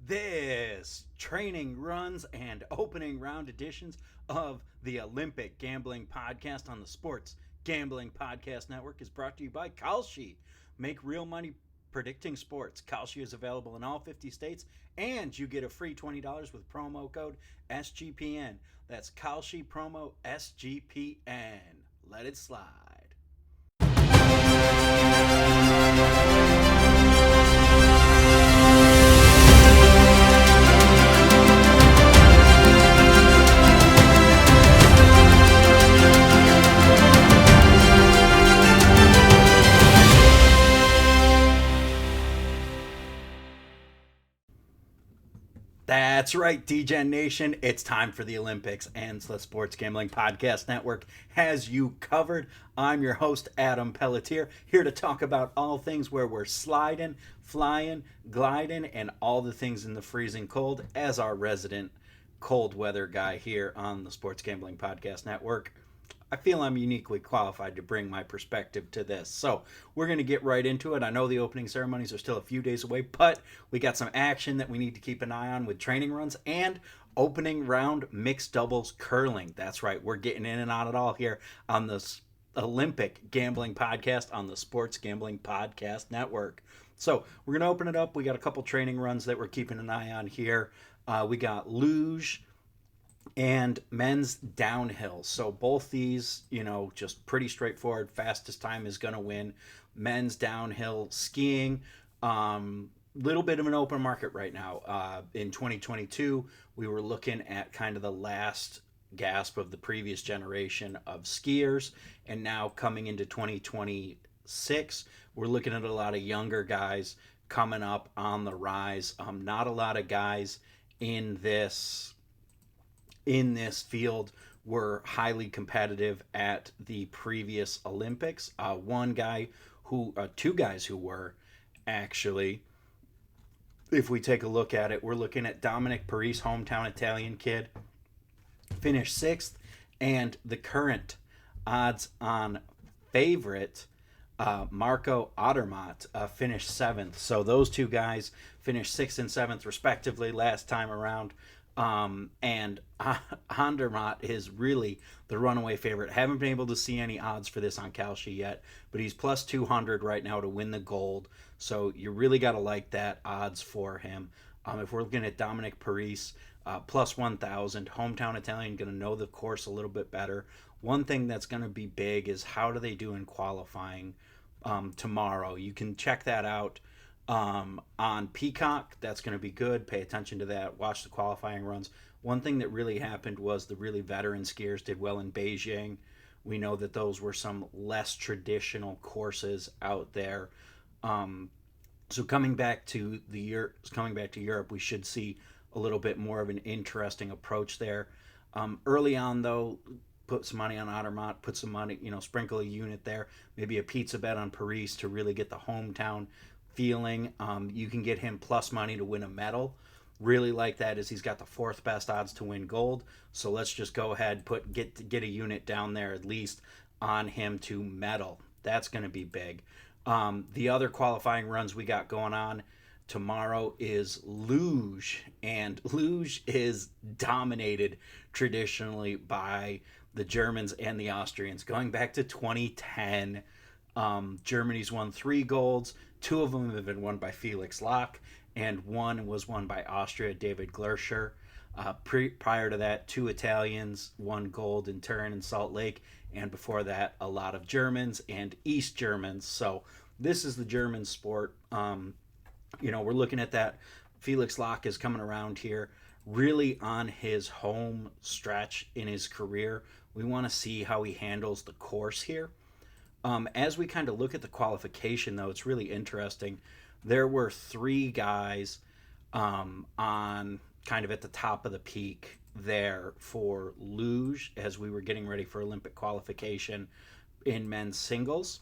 This training runs and opening round editions of the Olympic Gambling Podcast on the Sports Gambling Podcast Network is brought to you by Kalshi. Make real money predicting sports. Kalshi is available in all 50 states, and you get a free $20 with promo code SGPN. That's Kalshi promo SGPN. Let it slide. That's right, DGen Nation. It's time for the Olympics, and the Sports Gambling Podcast Network has you covered. I'm your host, Adam Pelletier, here to talk about all things where we're sliding, flying, gliding, and all the things in the freezing cold as our resident cold weather guy here on the Sports Gambling Podcast Network. I feel I'm uniquely qualified to bring my perspective to this. So we're going to get right into it. I know the opening ceremonies are still a few days away, but we got some action that we need to keep an eye on with training runs and opening round mixed doubles curling. That's right. We're getting in and out of it all here on this Olympic Gambling Podcast on the Sports Gambling Podcast Network. So we're going to open it up. We got a couple training runs that we're keeping an eye on here. We got luge and men's downhill. So both these, just pretty straightforward. Fastest time is going to win. Men's downhill skiing, little bit of an open market right now. In 2022, we were looking at kind of the last gasp of the previous generation of skiers, and now coming into 2026, we're looking at a lot of younger guys coming up on the rise. Not a lot of guys in this field were highly competitive at the previous Olympics. Two guys who were actually, if we take a look at it, we're looking at Dominic Paris, hometown Italian kid, finished 6th, and the current odds-on favorite, Marco Odermatt, finished 7th. So those two guys finished 6th and 7th respectively last time around. And Odermatt is really the runaway favorite. Haven't been able to see any odds for this on Kalshi yet, but he's plus 200 right now to win the gold. So you really got to like that odds for him. If we're looking at Dominic Paris, plus 1,000, hometown Italian, going to know the course a little bit better. One thing that's going to be big is how do they do in qualifying tomorrow. You can check that out on Peacock. That's going to be good. Pay attention to that. Watch the qualifying runs. One thing that really happened was the really veteran skiers did well in Beijing. We know that those were some less traditional courses out there. So coming back to Europe, we should see a little bit more of an interesting approach there. Early on, though, put some money on Odermatt, put some money, sprinkle a unit there, maybe a pizza bet on Paris to really get the hometown feeling. You can get him plus money to win a medal. Really like that as he's got the 4th best odds to win gold. So let's just go ahead, get a unit down there at least on him to medal. That's going to be big. The other qualifying runs we got going on tomorrow is luge, and luge is dominated traditionally by the Germans and the Austrians. Going back to 2010, Germany's won 3 golds. 2 of them have been won by Felix Loch, and 1 was won by Austria, David Glerscher. Prior to that, 2 Italians won gold in Turin and Salt Lake, and before that, a lot of Germans and East Germans. So this is the German sport. We're looking at that. Felix Loch is coming around here, really on his home stretch in his career. We want to see how he handles the course here. As we kind of look at the qualification, though, it's really interesting. There were 3 guys on kind of at the top of the peak there for luge as we were getting ready for Olympic qualification in men's singles.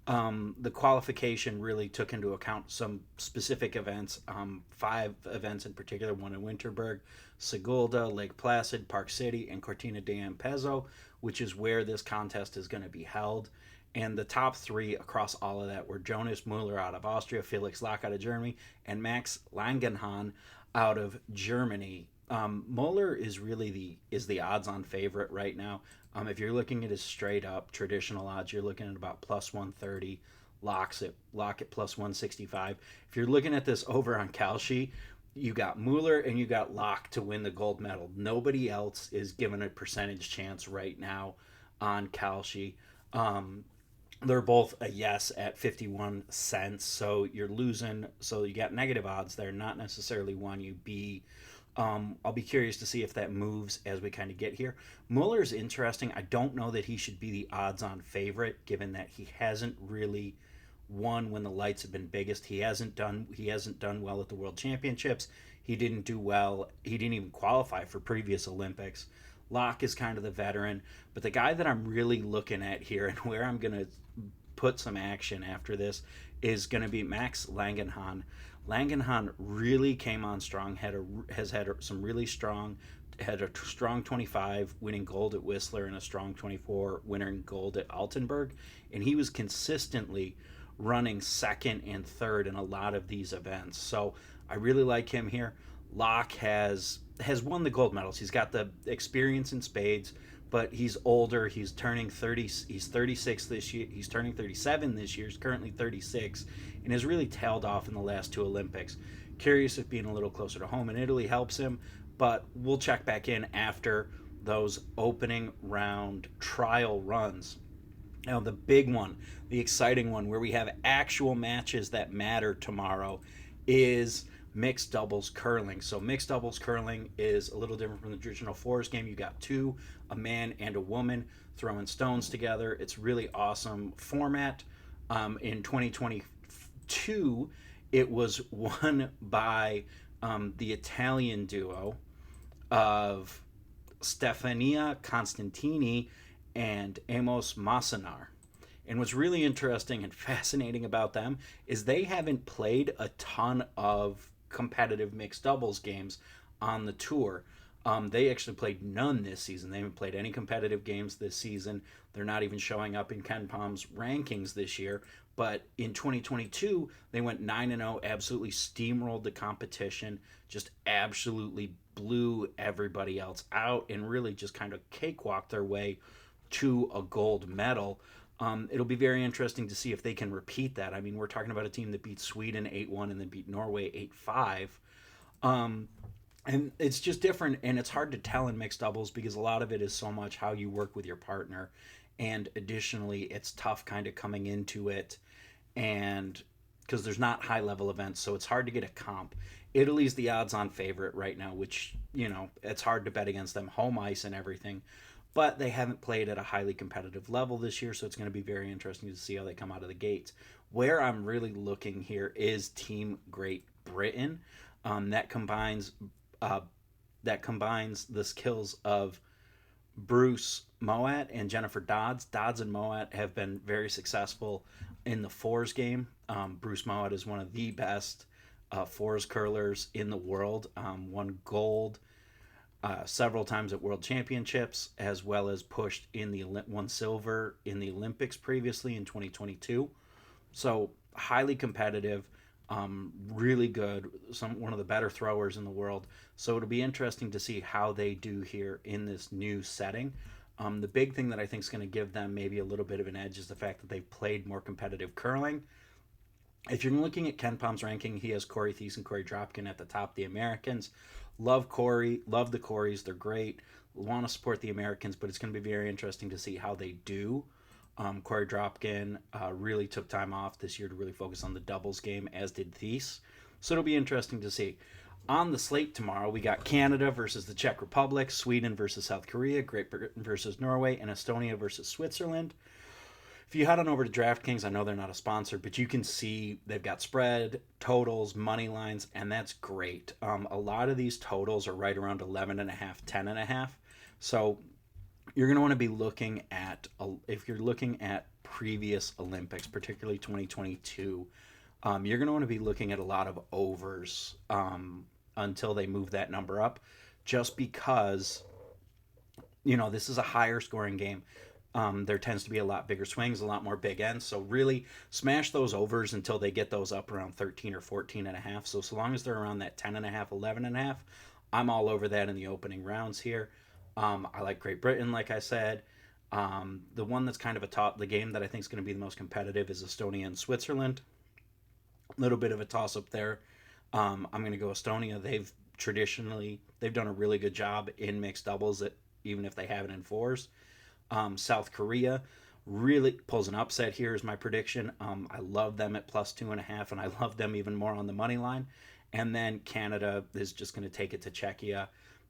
The qualification really took into account some specific events, 5 events in particular, one in Winterberg, Sigulda, Lake Placid, Park City, and Cortina d'Ampezzo, which is where this contest is going to be held. And the top 3 across all of that were Jonas Müller out of Austria, Felix Loch out of Germany, and Max Langenhahn out of Germany. Muller is really the odds-on favorite right now. If you're looking at his straight up traditional odds, you're looking at about plus 130. Lock at plus 165. If you're looking at this over on Kalshi, you got Mueller and you got Locke to win the gold medal. Nobody else is given a percentage chance right now on Kalshi. They're both a yes at 51 cents. So you're losing. So you got negative odds there, not necessarily one you B. I'll be curious to see if that moves as we kind of get here. Mueller's interesting. I don't know that he should be the odds-on favorite, given that he hasn't really won when the lights have been biggest. He hasn't done well at the World Championships. He didn't do well. He didn't even qualify for previous Olympics. Locke is kind of the veteran, but the guy that I'm really looking at here and where I'm going to put some action after this is going to be Max Langenhahn. Langenhahn really came on strong. Has had some really strong. Had a strong 25, winning gold at Whistler, and a strong 24, winning gold at Altenburg, and he was consistently running second and third in a lot of these events. So I really like him here. Locke has won the gold medals. He's got the experience in spades, but he's older. He's turning 30. He's 36 this year. He's turning 37 this year. He's currently 36, and has really tailed off in the last two Olympics. Curious if being a little closer to home in Italy helps him, but we'll check back in after those opening round trial runs. Now, the big one, the exciting one, where we have actual matches that matter tomorrow, is mixed doubles curling. So mixed doubles curling is a little different from the traditional fours game. You got two, a man and a woman, throwing stones together. It's really awesome format. In 2022, it was won by the Italian duo of Stefania Constantini and Amos Massenar. And what's really interesting and fascinating about them is they haven't played a ton of competitive mixed doubles games on the tour. They actually played none this season. They haven't played any competitive games this season. They're not even showing up in Ken Palm's rankings this year. But in 2022, they went 9-0, absolutely steamrolled the competition, just absolutely blew everybody else out, and really just kind of cakewalked their way to a gold medal. It'll be very interesting to see if they can repeat that. I mean, we're talking about a team that beat Sweden 8-1 and then beat Norway 8-5. And it's just different, and it's hard to tell in mixed doubles because a lot of it is so much how you work with your partner. And additionally, it's tough kind of coming into it, and because there's not high level events, so it's hard to get a comp. Italy's the odds on favorite right now, which, it's hard to bet against them, home ice and everything. But they haven't played at a highly competitive level this year, so it's going to be very interesting to see how they come out of the gates. Where I'm really looking here is Team Great Britain. That combines the skills of Bruce Mowat and Jennifer Dodds. Dodds and Mowat have been very successful in the fours game. Bruce Mowat is one of the best fours curlers in the world. Won gold several times at World Championships, as well as won silver in the Olympics previously in 2022. So highly competitive, really good, one of the better throwers in the world. So it'll be interesting to see how they do here in this new setting. The big thing that I think is going to give them maybe a little bit of an edge is the fact that they've played more competitive curling. If you're looking at Ken Palm's ranking, he has Corey Thies and Corey Dropkin at the top of the Americans. Love Corey, love the Coreys, they're great. Want to support the Americans, but it's going to be very interesting to see how they do. Corey Dropkin really took time off this year to really focus on the doubles game, as did Thies. So it'll be interesting to see. On the slate tomorrow, we got Canada versus the Czech Republic, Sweden versus South Korea, Great Britain versus Norway, and Estonia versus Switzerland. If you head on over to DraftKings, I know they're not a sponsor, but you can see they've got spread, totals, money lines, and that's great. A lot of these totals are right around 11.5, 10.5. So you're going to want to be looking at, if you're looking at previous Olympics, particularly 2022, you're going to want to be looking at a lot of overs until they move that number up, just because, this is a higher scoring game. There tends to be a lot bigger swings, a lot more big ends. So really smash those overs until they get those up around 13 or 14 and a half. So long as they're around that 10 and a half, 11 and a half, I'm all over that in the opening rounds here. I like Great Britain, like I said. The one that's kind of the game that I think is going to be the most competitive is Estonia and Switzerland. A little bit of a toss up there. I'm going to go Estonia. They've done a really good job in mixed doubles, even if they haven't in fours. South Korea really pulls an upset here is my prediction. I love them at plus 2.5, and I love them even more on the money line. And then Canada is just going to take it to Czechia.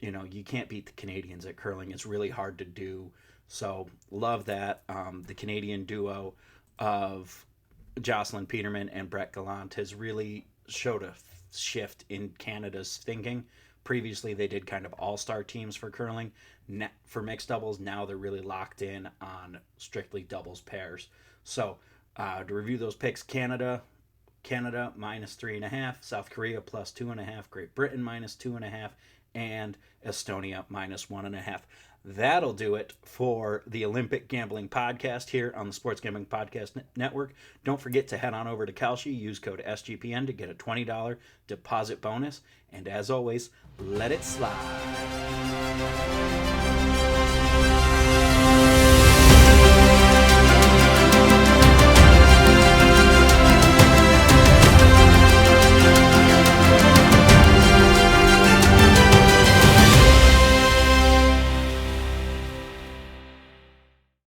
You can't beat the Canadians at curling. It's really hard to do. So love that. The Canadian duo of Jocelyn Peterman and Brett Gallant has really showed a shift in Canada's thinking. Previously, they did kind of all-star teams for curling. For mixed doubles, now they're really locked in on strictly doubles pairs. So to review those picks, Canada minus 3.5, South Korea plus 2.5, Great Britain minus 2.5, and Estonia minus 1.5. That'll do it for the Olympic Gambling Podcast here on the Sports Gambling Podcast Network. Don't forget to head on over to Kalshi, use code SGPN to get a $20 deposit bonus. And as always, let it slide.